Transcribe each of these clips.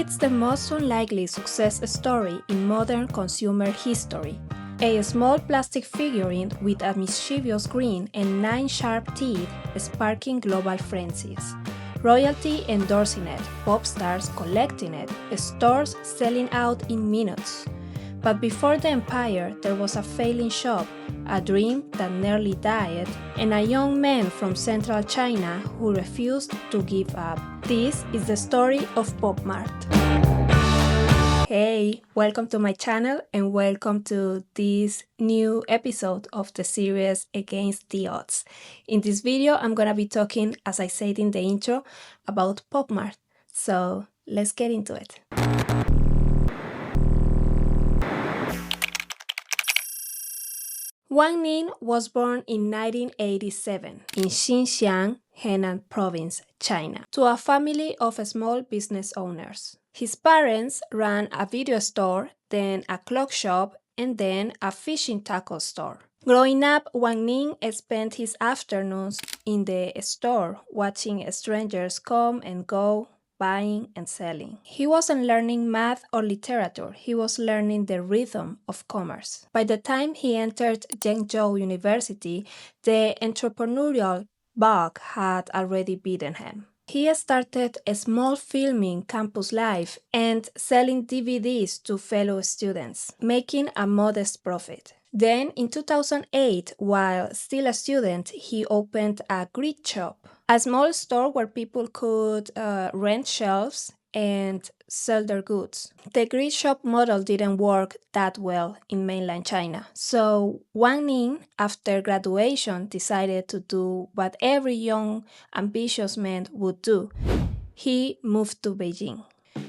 It's the most unlikely success story in modern consumer history. A small plastic figurine with a mischievous grin and 9 sharp teeth sparking global frenzies. Royalty endorsing it, pop stars collecting it, stores selling out in minutes. But before the empire, there was a failing shop, a dream that nearly died, and a young man from central China who refused to give up. This is the story of Pop Mart. Hey, welcome to my channel and welcome to this new episode of the series Against the Odds. In this video, I'm gonna be talking, as I said in the intro, about Pop Mart. So let's get into it. Wang Ning was born in 1987 in Xinjiang, Henan Province, China, to a family of small business owners. His parents ran a video store, then a clock shop, and then a fishing tackle store. Growing up, Wang Ning spent his afternoons in the store watching strangers come and go, buying and selling. He wasn't learning math or literature, he was learning the rhythm of commerce. By the time he entered Zhengzhou University, the entrepreneurial bug had already beaten him. He started a small filming campus life and selling DVDs to fellow students, making a modest profit. Then, in 2008, while still a student, he opened a grid shop, a small store where people could rent shelves and sell their goods. The grid shop model didn't work that well in mainland China, so Wang Ning, after graduation, decided to do what every young, ambitious man would do. He moved to Beijing.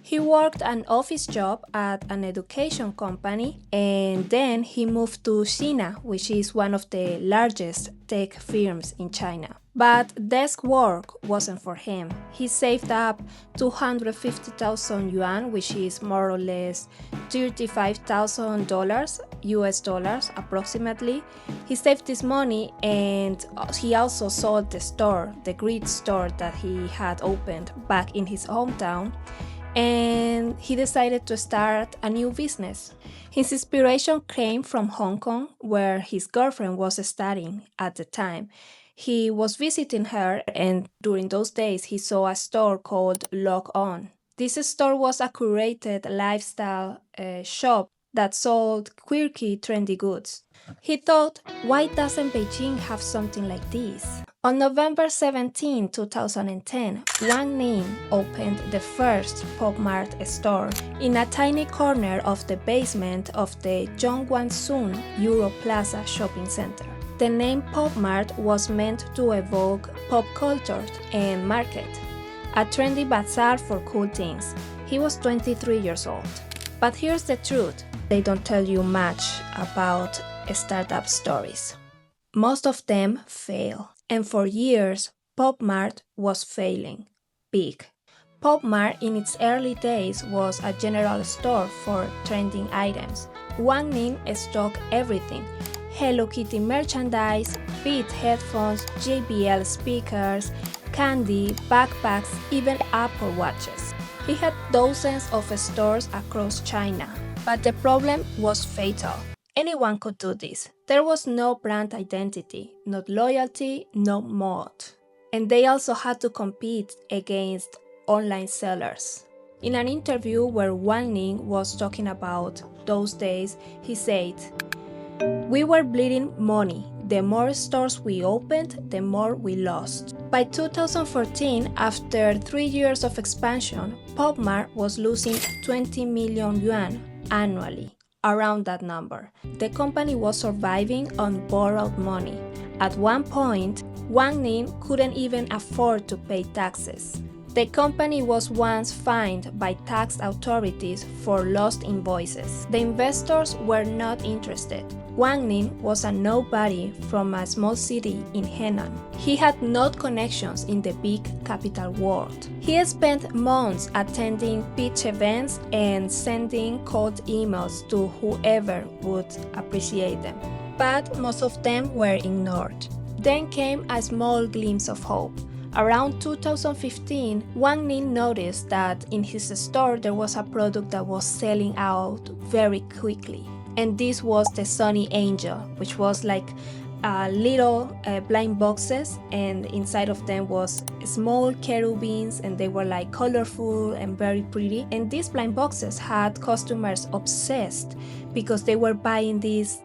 He worked an office job at an education company, and then he moved to China, which is one of the largest tech firms in China. But desk work wasn't for him. He saved up 250,000 yuan, which is more or less $35,000 US dollars approximately. He saved this money and he also sold the store, the grid store that he had opened back in his hometown. And he decided to start a new business. His inspiration came from Hong Kong, where his girlfriend was studying at the time. He was visiting her, and during those days he saw a store called Lock On. This store was a curated lifestyle shop that sold quirky, trendy goods. He thought, why doesn't Beijing have something like this? On November 17, 2010, Wang Ning opened the first Pop Mart store in a tiny corner of the basement of the Zhongguancun Euro Plaza shopping center. The name Pop Mart was meant to evoke pop culture and market, a trendy bazaar for cool things. He was 23 years old. But here's the truth, they don't tell you much about startup stories. Most of them fail. And for years, Pop Mart was failing big. Pop Mart in its early days was a general store for trending items. Wang Ning stocked everything: Hello Kitty merchandise, Beat headphones, JBL speakers, candy, backpacks, even Apple watches. He had dozens of stores across China, but the problem was fatal. Anyone could do this. There was no brand identity, no loyalty, no moat. And they also had to compete against online sellers. In an interview where Wang Ning was talking about those days, he said, "We were bleeding money. The more stores we opened, the more we lost." By 2014, after 3 years of expansion, Pop Mart was losing 20 million yuan annually. Around that number. The company was surviving on borrowed money. At one point, Wang Ning couldn't even afford to pay taxes. The company was once fined by tax authorities for lost invoices. The investors were not interested. Wang Ning was a nobody from a small city in Henan. He had no connections in the big capital world. He spent months attending pitch events and sending cold emails to whoever would appreciate them. But most of them were ignored. Then came a small glimpse of hope. Around 2015, Wang Ning noticed that in his store there was a product that was selling out very quickly. And this was the Sunny Angel, which was like little blind boxes, and inside of them was small cherubins, and they were like colorful and very pretty. And these blind boxes had customers obsessed because they were buying these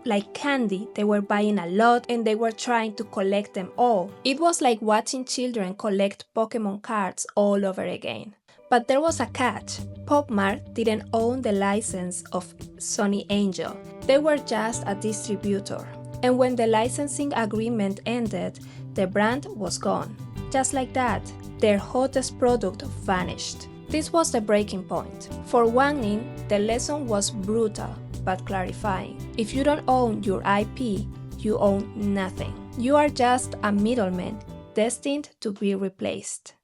like candy. They were buying a lot and they were trying to collect them all. It was like watching children collect Pokemon cards all over again. But there was a catch. Pop Mart didn't own the license of Sunny Angel. They were just a distributor. And when the licensing agreement ended, the brand was gone. Just like that, their hottest product vanished. This was the breaking point. For Wang Ning, the lesson was brutal but clarifying. If you don't own your IP, you own nothing. You are just a middleman destined to be replaced.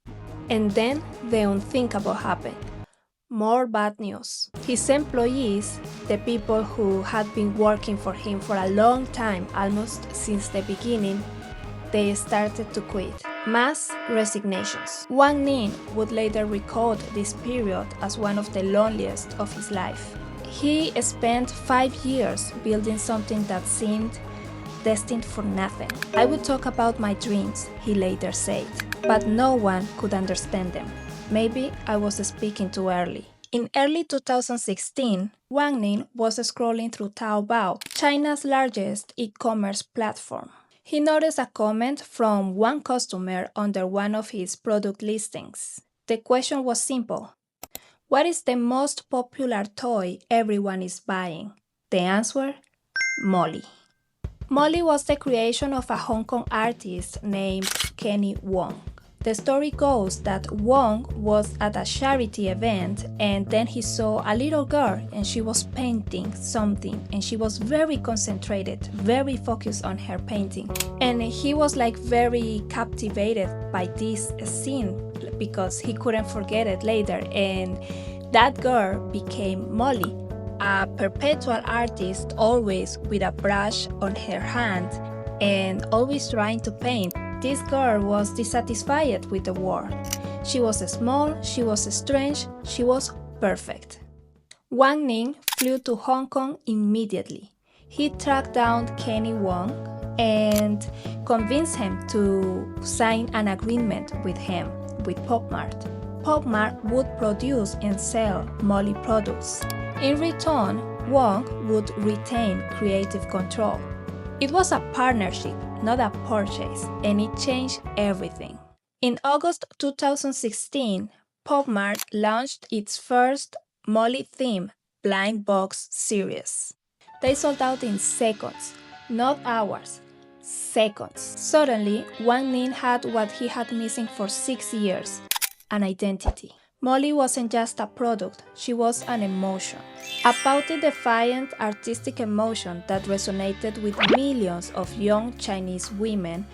And then the unthinkable happened. More bad news. His employees, the people who had been working for him for a long time, almost since the beginning, they started to quit. Mass resignations. Wang Ning would later record this period as one of the loneliest of his life. He spent 5 years building something that seemed destined for nothing. I would talk about my dreams, he later said, but no one could understand them. Maybe I was speaking too early. In early 2016, Wang Ning was scrolling through Taobao, China's largest e-commerce platform. He noticed a comment from one customer under one of his product listings. The question was simple. What is the most popular toy everyone is buying? The answer? Molly. Molly was the creation of a Hong Kong artist named Kenny Wong. The story goes that Wong was at a charity event and then he saw a little girl and she was painting something and she was very concentrated, very focused on her painting. And he was like very captivated by this scene because he couldn't forget it later, and that girl became Molly, a perpetual artist always with a brush on her hand and always trying to paint. This girl was dissatisfied with the world. She was small, she was strange, she was perfect. Wang Ning flew to Hong Kong immediately. He tracked down Kenny Wong and convinced him to sign an agreement with him, with Pop Mart. Pop Mart would produce and sell Molly products. In return, Wong would retain creative control. It was a partnership, not a purchase, and it changed everything. In August 2016, Pop Mart launched its first Molly-themed blind box series. They sold out in seconds, not hours, seconds. Suddenly, Wang Ning had what he had missing for 6 years, an identity. Molly wasn't just a product, she was an emotion. A pouty, defiant, artistic emotion that resonated with millions of young Chinese women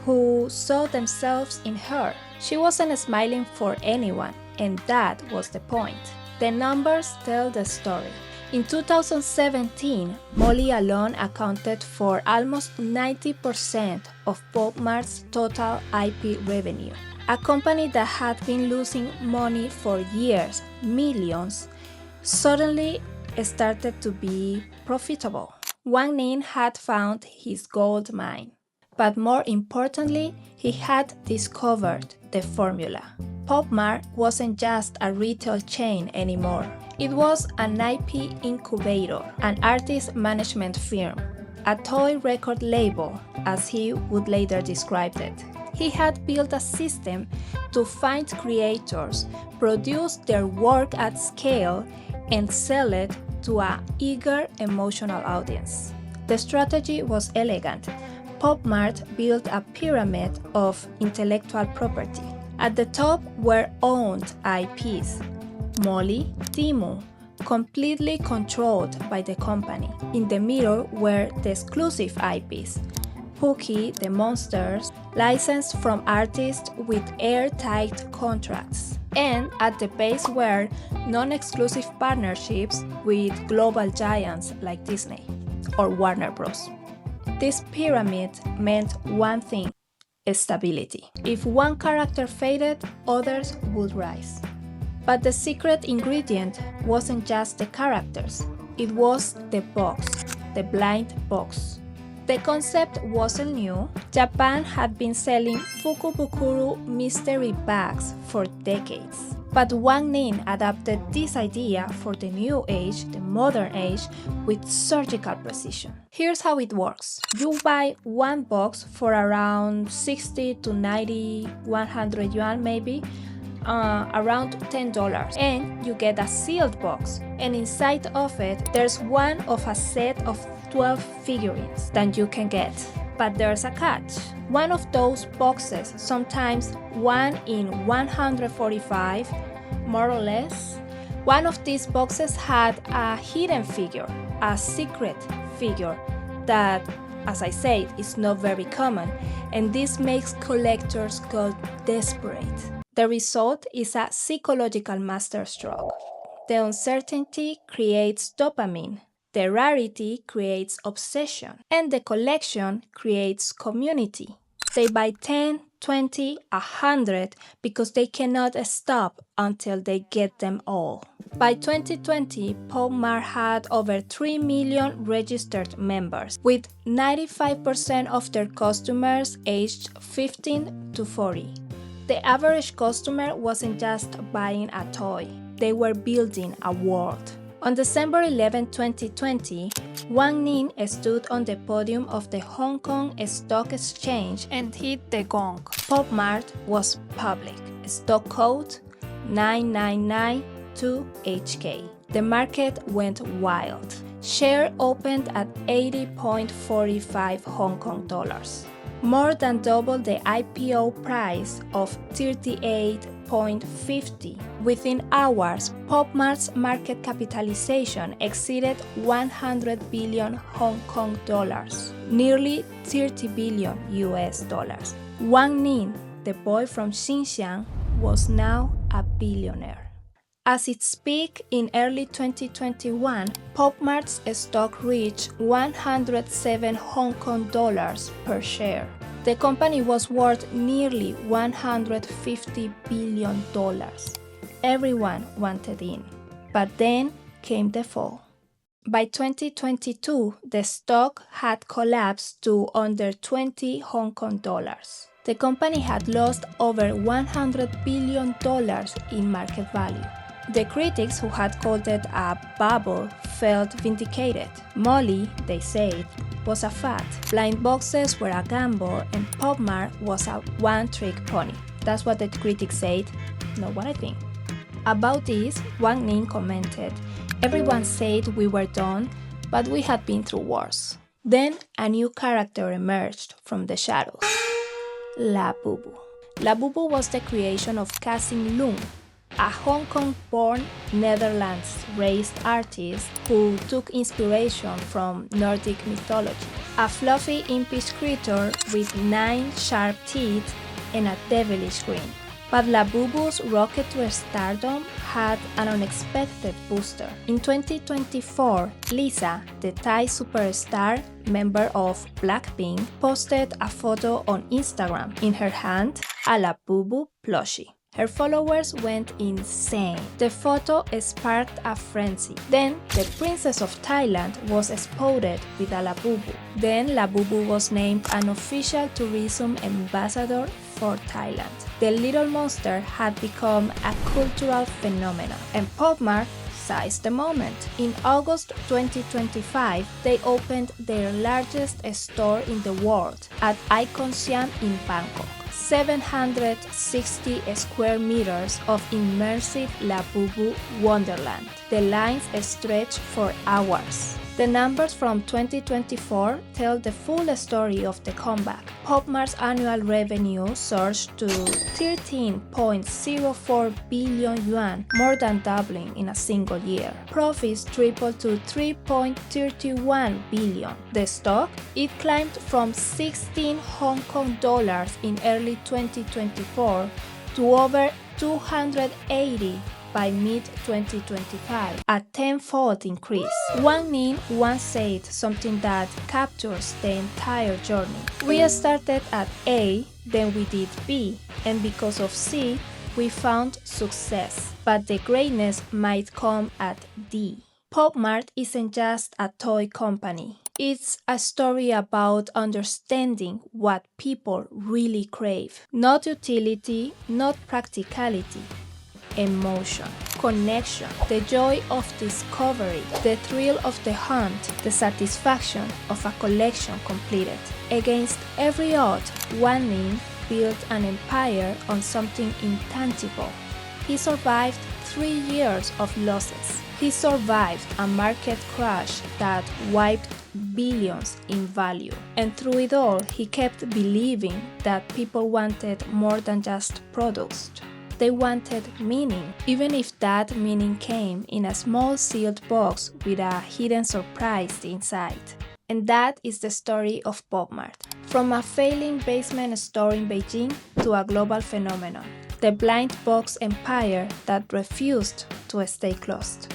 who saw themselves in her. She wasn't smiling for anyone, and that was the point. The numbers tell the story. In 2017, Molly alone accounted for almost 90% of Pop Mart's total IP revenue. A company that had been losing money for years, millions, suddenly started to be profitable. Wang Ning had found his gold mine. But more importantly, he had discovered the formula. Pop Mart wasn't just a retail chain anymore. It was an IP incubator, an artist management firm, a toy record label, as he would later describe it. He had built a system to find creators, produce their work at scale, and sell it to an eager, emotional audience. The strategy was elegant. Pop Mart built a pyramid of intellectual property. At the top were owned IPs, Molly, Timu, completely controlled by the company. In the middle were the exclusive IPs, Pookie, the monsters, licensed from artists with airtight contracts. And at the base were non-exclusive partnerships with global giants like Disney or Warner Bros. This pyramid meant one thing: stability. If one character faded, others would rise. But the secret ingredient wasn't just the characters, it was the box, the blind box. The concept wasn't new. Japan had been selling fukubukuro mystery bags for decades. But Wang Ning adapted this idea for the new age, the modern age, with surgical precision. Here's how it works. You buy one box for around 60 to 90, 100 yuan maybe, around $10, and you get a sealed box, and inside of it there's one of a set of 12 figurines that you can get. But there's a catch. One of those boxes, sometimes 1 in 145, more or less, one of these boxes had a hidden figure, a secret figure that, as I said, is not very common, and this makes collectors go desperate. The result is a psychological masterstroke. The uncertainty creates dopamine, the rarity creates obsession, and the collection creates community. They buy 10, 20, 100 because they cannot stop until they get them all. By 2020, Pop Mart had over 3 million registered members, with 95% of their customers aged 15 to 40. The average customer wasn't just buying a toy, they were building a world. On December 11, 2020, Wang Ning stood on the podium of the Hong Kong Stock Exchange and hit the gong. Pop Mart was public. Stock code 9992HK. The market went wild. Share opened at 80.45 Hong Kong dollars. More than double the IPO price of 38.50. Within hours, Pop Mart's market capitalization exceeded 100 billion Hong Kong dollars, nearly 30 billion US dollars. Wang Ning, the boy from Xinjiang, was now a billionaire. At its peak in early 2021, Pop Mart's stock reached 107 Hong Kong dollars per share. The company was worth nearly 150 billion dollars. Everyone wanted in, but then came the fall. By 2022, the stock had collapsed to under 20 Hong Kong dollars. The company had lost over $100 billion in market value. The critics who had called it a bubble felt vindicated. Molly, they said, was a fad. Blind boxes were a gamble, and Pop Mart was a one-trick pony. That's what the critics said, not what I think. About this, Wang Ning commented, "Everyone said we were done, but we had been through worse." Then a new character emerged from the shadows. Labubu. Labubu was the creation of Kasim Lung, a Hong Kong-born, Netherlands-raised artist who took inspiration from Nordic mythology. A fluffy, impish creature with 9 sharp teeth and a devilish grin. But Labubu's rocket to stardom had an unexpected booster. In 2024, Lisa, the Thai superstar, member of Blackpink, posted a photo on Instagram. In her hand, a Labubu plushie. Her followers went insane. The photo sparked a frenzy. Then, the Princess of Thailand was spotted with a Labubu. Then, Labubu was named an official tourism ambassador for Thailand. The little monster had become a cultural phenomenon, and Pop Mart seized the moment. In August 2025, they opened their largest store in the world at Icon Siam in Bangkok. 760 square meters of immersive Labubu wonderland. The lines stretch for hours. The numbers from 2024 tell the full story of the comeback. Pop Mart's annual revenue surged to 13.04 billion yuan, more than doubling in a single year. Profits tripled to 3.31 billion. The stock, it climbed from 16 Hong Kong dollars in early 2024 to over 280 by mid-2025, a tenfold increase. Wang Ning once said something that captures the entire journey. We started at A, then we did B, and because of C, we found success, but the greatness might come at D. Pop Mart isn't just a toy company. It's a story about understanding what people really crave. Not utility, not practicality. Emotion, connection, the joy of discovery, the thrill of the hunt, the satisfaction of a collection completed. Against every odd, Wang Ning built an empire on something intangible. He survived 3 years of losses. He survived a market crash that wiped billions in value. And through it all, he kept believing that people wanted more than just products. They wanted meaning, even if that meaning came in a small sealed box with a hidden surprise inside. And that is the story of Pop Mart. From a failing basement store in Beijing to a global phenomenon. The blind box empire that refused to stay closed.